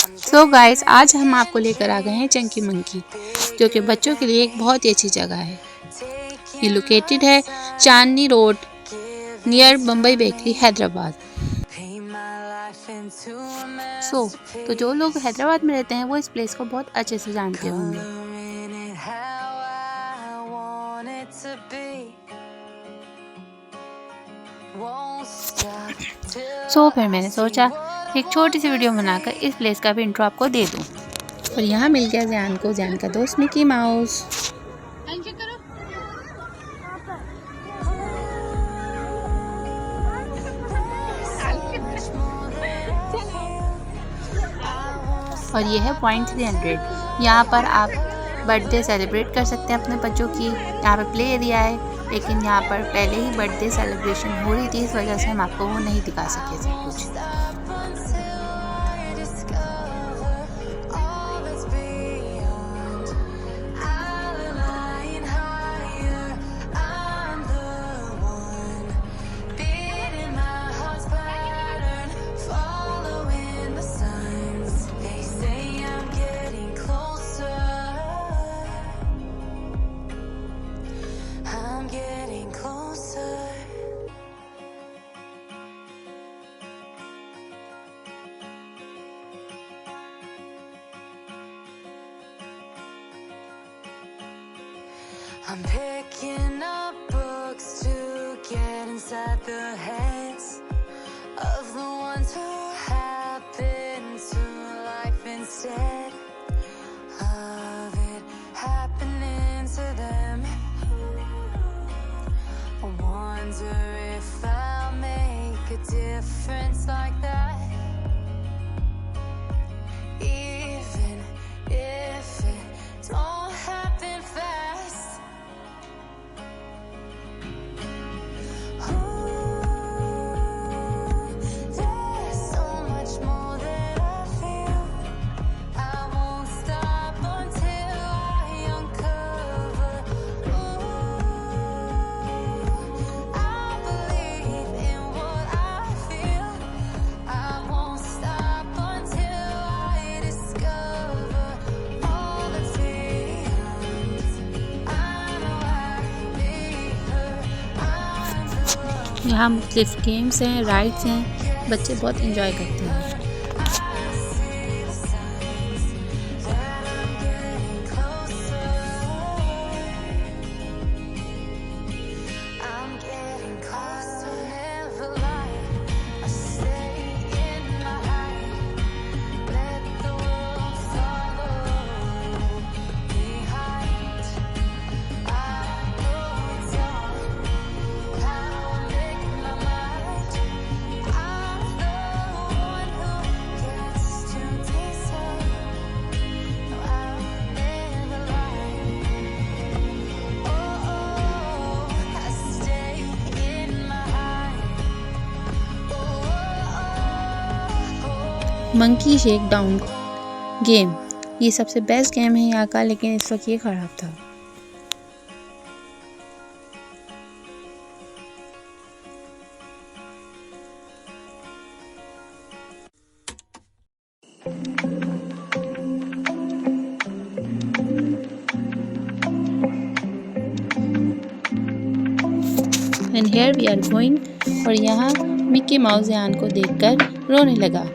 So guys, आज हम आपको लेकर आ गए हैं चंकी मंकी, जो कि बच्चों के लिए एक बहुत ही अच्छी जगह है। ये लोकेटेड है Chandni road near Bombay bakery, Hyderabad. तो जो लोग हैदराबाद में रहते हैं वो इस प्लेस को बहुत अच्छे से जानते होंगे। फिर मैंने सोचा एक छोटी सी वीडियो बनाकर इस प्लेस का भी इंट्रो आपको दे दूं। और यहाँ मिल गया ज़ैन को, ज़ैन का दोस्त मिकी माउस। और ये है पॉइंट 300। यहाँ पर आप बर्थडे सेलिब्रेट कर सकते हैं अपने बच्चों की। यहाँ पर प्ले एरिया है, लेकिन यहाँ पर पहले ही बर्थडे सेलिब्रेशन हो रही थी, इस वजह से हम आपको वो नहीं दिखा सके सब कुछ। I'm picking up books to get inside the heads of the ones who happen to life instead of it happening to them. I wonder if I'll make a difference like that, even if it don't happen fast. यहाँ मुख्तलिफ games हैं, rides हैं, बच्चे बहुत enjoy करते हैं। Monkey shake down game ये सबसे बेस्ट गेम है यहाँ का, लेकिन इस वक्त ये ख़राब था। And here we are going। और यहाँ मिक्की माउस ज़ैन को देखकर रोने लगा।